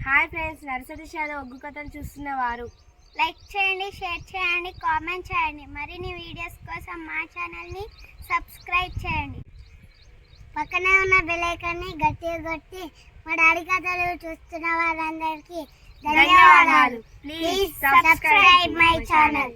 Hi friends, nursery shallow ఒగ్గు కథలు చూస్తున్నవారు like చేయండి, share చేయండి, కామెంట్ చేయండి. మరిన్ని వీడియోస్ కోసం మా ఛానల్ని సబ్స్క్రైబ్ చేయండి. పక్కనే ఉన్న బెల్ ఐకాన్ని గట్టిగా కొట్టి మా డాడీ కథలు చూస్తున్న వారందరికీ ధన్యవాదాలు. Please subscribe my channel.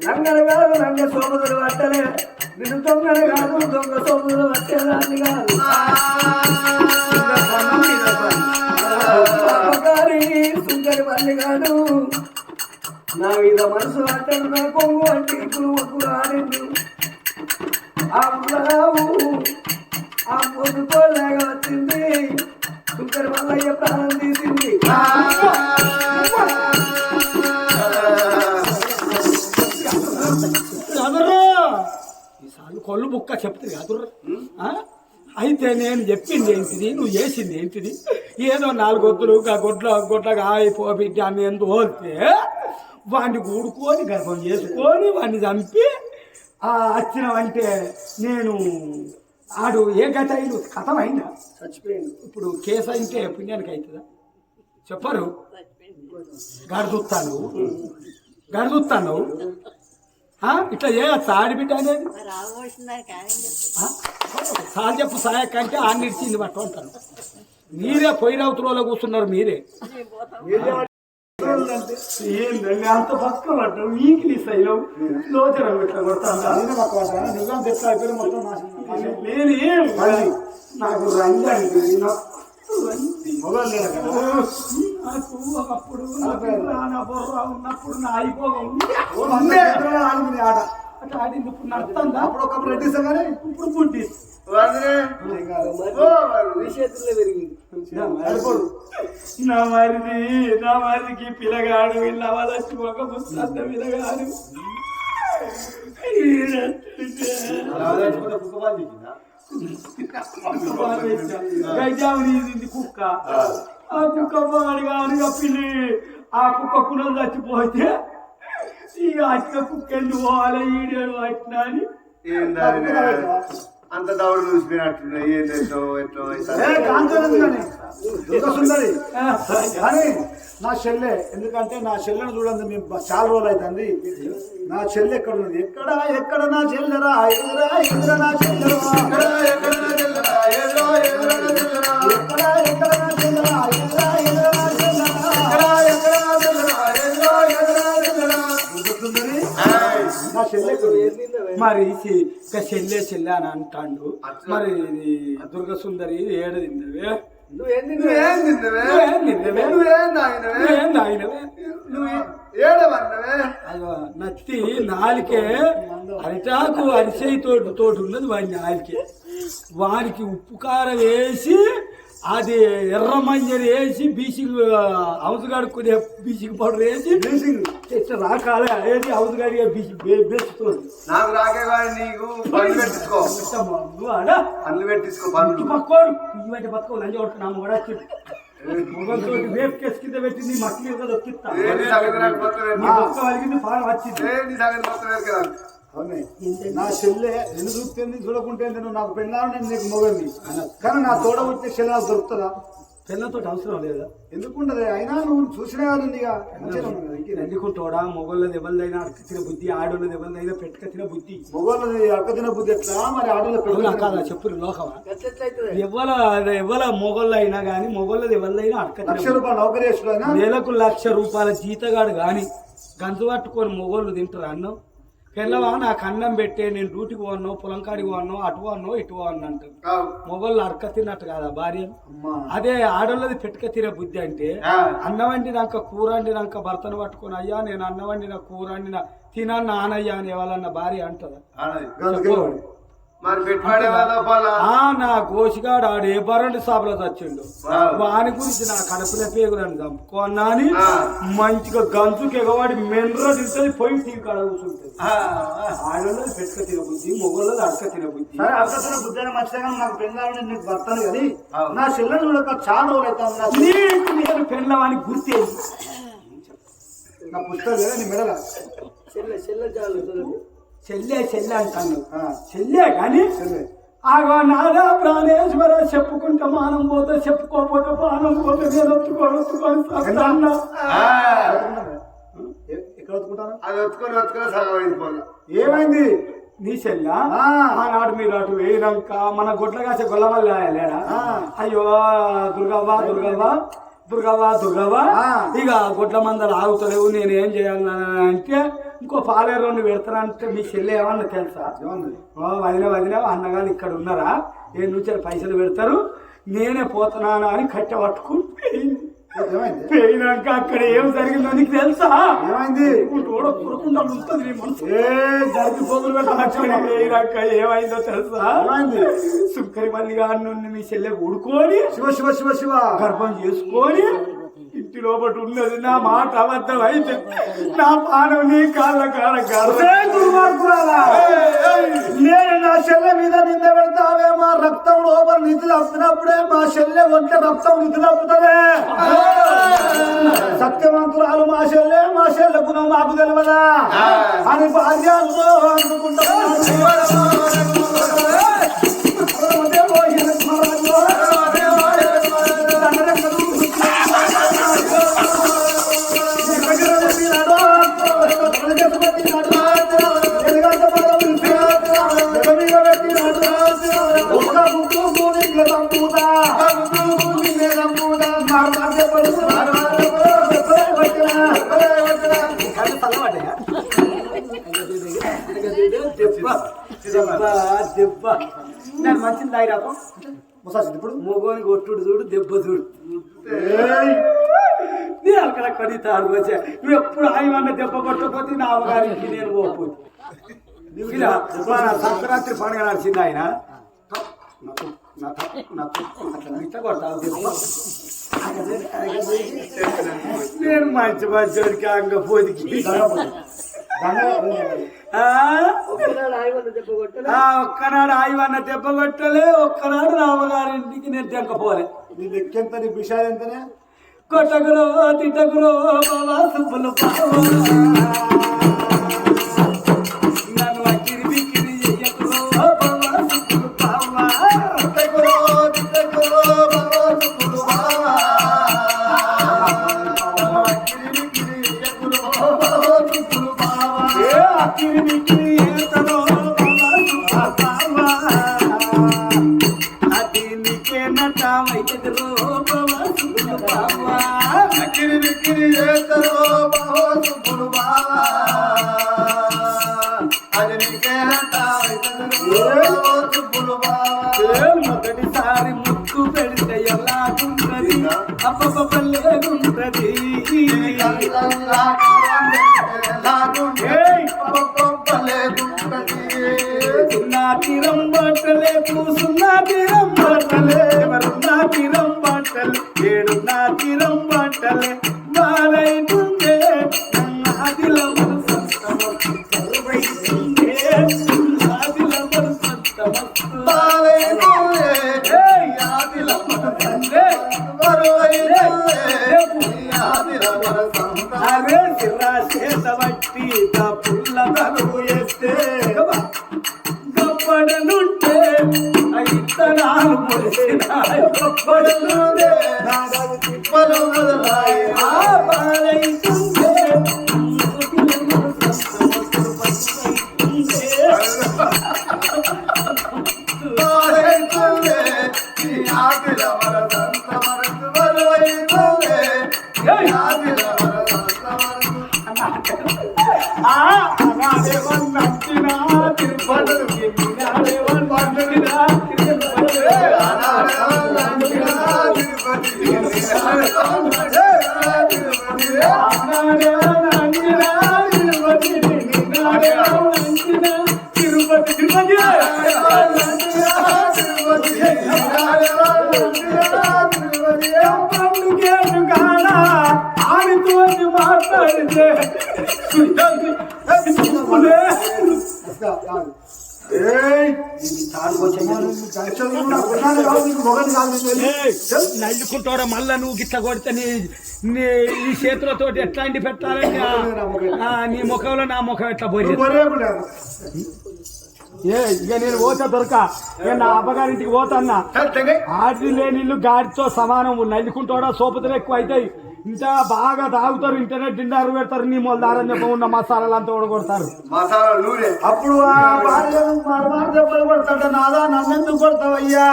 నంగలు కాదు నంగ సోమదులు పట్టలే, నిన్ను దొంగలు కాదు దొంగ సోమదులు పట్టేదాన్ని కాదు. సుందరి పల్లి కాదు నా మీద మనసు పట్టడు, నా కొంగు అంటే ఇప్పుడు ఒప్పు రానింది. ఆ పులావు ఆ పొద్దుతో లేక వచ్చింది, సుందరి మల్లయ్య ప్రాణం తీసింది. ఈసారి కొల్లు బుక్క చెప్తుంది కాదు. అయితే నేను చెప్పింది ఏంటిది, నువ్వు చేసింది ఏంటిది? ఏదో 4 గొత్తులు గొడ్లగా అయిపోబిడ్డి అని ఎందుకు పోతే వాడిని కూడుకొని గర్భం చేసుకొని వాడిని చంపి వచ్చినావంటే నేను ఆడు ఏ గత అయిన కథం అయిందా? చచ్చిపోయింది. ఇప్పుడు కేసు అయితే పుణ్యానికి అవుతుందా? చెప్పరు. గడుదుతాను ఇట్లా చేయచ్చా ఆడిబిడ్డ అనేది? సార్ చెప్పు సాయ కంటే ఆడిచ్చింది పట్టు అంటారు. మీరే పొయ్యిరవుతులో కూర్చున్నారు. మీరే ఏంటండి అంత పక్క పడ్డావు? వీక్లీ సైలో లోచరం ఇట్లా కొడతా నిజం తెస్తా మొత్తం నాకు రండి అంటే నాకు ఒకప్పుడు నా బొర్ర ఉన్నప్పుడు నా అయిపోగా ఉంది ఆట అట్లా ఆడింది. ఇప్పుడు నడుతుందా? అప్పుడు ఒకప్పుడు రెడ్డిస్తా కానీ ఇప్పుడు పుట్టి నా మరిదికి పిల్లగాడు వీళ్ళవలసి ఒక ముసంత పిల్లగాడు గజావుని కుక్క. ఆ కుక్క బాగా పిల్లి ఆ కుక్క కులం చచ్చిపోతే ఇక అట్ల కుక్క ఎందుకు పోవాలి ఈడేడు అట్లా అని అంత దౌడు చూసిపోయినట్టు కానీ నా చెల్లె, ఎందుకంటే నా చెల్లెను చూడండి మేము చాలా రోజులు అవుతుంది. నా చెల్లె ఎక్కడ ఉన్నది? ఎక్కడ నా చెల్లెరా ఎదురా నా చెల్లెరా నా చెల్లె మరి చెల్లె అని అంటాడు. మరి దుర్గ సుందరి ఏడు తిన్నవే? నత్తి నాలికే అరిటాకు అరిసెయి తోటి ఉన్నది వాడి నాలికే. వానికి ఉప్పు కారం వేసి అది ఎర్రమంజరి వేసి బీసింగ్ హౌస్ కడుక్కునే బీసింగ్ పౌడర్ వేసి బీసింగ్ రాకాలే ఏది హౌస్ గడిగా బేస్తుంది. నాకు రాకే నీకు పనులు పెట్టించుకో, పనులు పెట్టించుకో. పనులు పక్కోడు ఇవంటి బతుకో లంజ కొడుతున్నా కూడా మొగంతో వేపు కేసు కింద పెట్టింది మట్టి దొక్కిస్తా. పాలు వచ్చింది నా చెల్లె ఎన్ని చూస్తుంది చూడకుంటే నువ్వు నాకు పెళ్ళాను నేను నీకు మొగంది కానీ నా తోడ వచ్చే చెల్లె నాకు దొరుకుతుందా? పెళ్ళతో అవసరం లేదా? ఎందుకుంటది? అయినా నువ్వు చూసినా కాదు ఎందుకుంటోడా? మొగోళ్ళది ఎవరిదైనా అడకతిన బుద్ధి, ఆడోళ్ళది ఎవరిదైనా పెట్టుకతిన బుద్ధి. మొగోళ్ళది అడకతిన బుద్ధి ఎట్లా మరి ఆడోళ్ళ కాదా చెప్పులు లోకమా? ఎవల మొగోళ్ళు అయినా కానీ మొగోళ్ళది ఎవరిదైనా అడకతిన. ₹1,00,000 నౌకరీ వేసుకున్నా నెలకు ₹1,00,000 జీతగాడు కానీ గంజు పట్టుకొని మొగోళ్ళు తింటారు అన్నం. పిల్లవా నాకు అన్నం పెట్టే, నేను డ్యూటీకి పోను, పొలం కాడికి పోను, అటు పోను ఇటు పోను అంటారు. మొగోళ్ళు అడక తిన్నట్టు కాదా భార్య? అదే ఆడోళ్ళది పెట్టుక తినే బుద్ధి అంటే అన్నం వండినాక కూర వండినాక భర్తను పట్టుకొని అయ్యా నేను అన్నం వండిన కూర వండిన తినన్న ఆనయ్యా అని ఎవరన్నా భార్య అంటదా? నా గోసిగాడు ఆడు ఏ బరండి సాబులో చచ్చిండు. వాని గురించి నా కడుపుల పేగులను చంపుకోన్నా అని మంచిగా గంజుకి ఎగవాడి మెండ్ర తింటుంది, పోయి తీరు కాడ కూర్చుంటుంది. ఆడోళ్ళది పెట్టుక తిన బుద్ధి, మొగోళ్ళది అడక తిన బుద్ధి. అడక తిన బుద్ధి అని మంచిగా నాకు పెళ్ళాలని నీకు భర్తను కానీ నా చెల్లెలు చూడక చాలా రోజులు అవుతాను. నేను పెళ్ళవానికి గుర్తే నా పుస్తకం లేదా నీ మెడల చెల్లె చెల్లె అంటాను. చెల్లె కానీ ఆగో నాదా ప్రాణేశ్వర చెప్పుకుంటే మానం పోతే, చెప్పుకోకపోతే ప్రాణం పోతే నేను ఒత్తుకొని ఏమైంది? నీ చెల్ల ఆనాడు మీరు అటు వేయినాక మన గొడ్ల కాసే గొల్లవల్ల లేడా? అయ్యో దుర్గవ్వ దుర్గవ్వ దుర్గవ్వ దుర్గవ్వ ఇక గొడ్ల మందలు ఆగుతలేవు, నేను ఏం చేయాలని అంటే ఇంకో పాలేరు రెండు పెడతానంటే మీ చెల్లె ఏమన్నా తెలుసా? వదిన అన్నగారు ఇక్కడ ఉన్నారా, ఏ నుంచి పైసలు పెడతారు, నేనే పోతున్నాను అని కట్టె పట్టుకుని పోయినాక అక్కడ ఏం జరిగిందో నీకు తెలుసా? ఏమైంది? కురకుండా ఉంటుంది జరిగి పోగులు పెట్టాక ఏమైందో తెలుసా? సుక్కరి మల్లిగా నుండి మీ చెల్లె ఊడుకొని శివ శివ శివ శివ గర్భం చేసుకొని ఇంటి లోపల ఉన్నది. నా మాట అబద్ధం అయితే నా పానం నీ కాళ్ళ కాళ్ళ దుర్మార్గురాలా, నేను నా చెల్లె మీద నింద పెడతావే, మా రక్తం లోపల నిధులు అప్పినప్పుడే మా చెల్లె ఒంటే రక్తం నిధులు అప్పుతుందే. సత్యవంతురాలు మా చెల్లె గుణం మాకు తెలియదా అని భార్యలో అనుకుంటున్నాను. నేను మంచిది తాగిరాకు ఇప్పుడు మొగోని కొట్టుడు చూడు, దెబ్బ చూడు. అక్కడ కొని తాడు వచ్చా. నువ్వు ఎప్పుడు ఆయమన్న దెబ్బ కొట్టకపోతే నా అవగారికి నేను పోకపోతే సంక్రాంతి పండుగ నడిచింది ఆయన అట్లా కొడతాను దెబ్బ. నేను మంచి మంచోడికి అంగ పోదికి ఒక్కనాడు ఆయవన్న దెబ్బ కొట్టలే, ఒక్కనాడు రామగారింటికి నేను తెంకపోలే. నీ లెక్కెంత, నీ విషయాలు ఎంతనే? కొట్టకురో తిట్టకురో బాబా సుబ్బులు నన్ను అక్కిరి బిక్కిరి చెయ్యకురో బాబా సుబ్బులు పావా. కొట్టకురో తిట్టకురో బాబా సుబ్బులు పావా, అక్కిరి బిక్కిరి చెయ్యకురో బాబా సుబ్బులు పావా. అక్కిరి బిక్కిరి ఏతరో బాబా సుబ్బులు పావా, అది నీకే నటమైతదిరో బాబా సుబ్బులు పావా. అక్కిరి బిక్కిరి ఏతరో బాబా సుబ్బులు పావా, అది నీకే నటమైతదిరో బాబా సుబ్బులు పావా. మొదటిసారి ముక్కు పెడితే ఎలాగుంటది, అప్పలేగుంటది. సున్నా తీరం బట్టలే పూసున్నా తీరం బట్టలే, ఎవరున్నా తీరం బట్టలే, ఏడున్నా తీరం బట్టలే బాలైతుందే నాదిల అరే శిరా చేత బట్టి పుల్ల తలుపు వేస్తే పడుతుందే నాగలి తిప్పలు మొదలాయి పాలైతుందే పాలైతుందే నీ ఆపిల వరదంత వరకు బరువైతుందే నీ ఆపిల వరదంత వరకు నచ్చిన తిరుపతికి నచ్చిన తిరుపతి తిరుపతి పండుగేటు కాడ ఆడితో మాట్లాడితే నల్లుకుంటారా మళ్ళా నువ్వు గిట్ల కొడితే నీ ఈ చేతులతో ఎట్లాంటి పెట్టాలని నీ ముఖంలో నా ముఖం ఎట్లా పోయి ఇక నేను పోతా దొరక నా అబ్బగారింటికి పోతాన్నా ఆడి లేని ఇల్లు గాడితో సమానం నల్లుకుంటాడా సోపతులు ఎక్కువ అవుతాయి ఇంకా బాగా తాగుతారు ఇంటర్నెట్ డిండారు పెడతారు నీ మొదలారని చెప్ప ఉన్న మసాలాలు అంతా కొడతారు అప్పుడు ఆ భార్యను మరమారు దెబ్బలు కొడతాడు నాదా నన్నెందుకు కొడతావయ్యా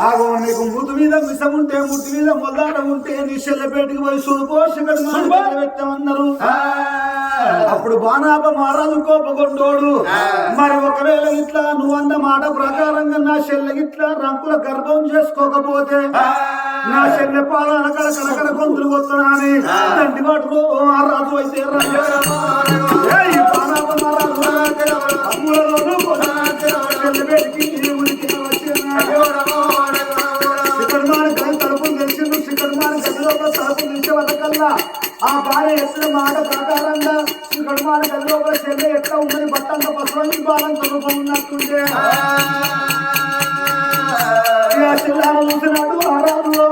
ఆగో నీకు మృతు మీద మిసం ఉంటే ముట్టి మీద మొదలాడ ఉంటే నీ చెల్లెపేటకి పోయి చూడు పోషకుడు పెట్టమన్నారు అప్పుడు బాణాప మహారాజు కోపగొండోడు మరి ఒకవేళ ఇట్లా నువ్వు అన్న మాట ప్రకారంగా నా చెల్లె ఇట్లా రంకుల గర్భం చేసుకోకపోతే నా చెల్లె పాలన కడకడ గొంతులు కొత్తనాని తండ్రి వాటిలో ఆ రాజు అయితే తలుపులు తెలిసిండు శిఖర్మాన గదిలో తలుపులు తెలిసే వదకల్లా ఆ భార్య ఎత్తున మాట ప్రకారంగా శిఖర్మాన గదిలో చెల్లె ఎట్లా ఉన్నది బట్టంత పసుపు బాలం తలుపు ఉన్నట్టుంటే చూసినట్టు ఆ రాజులో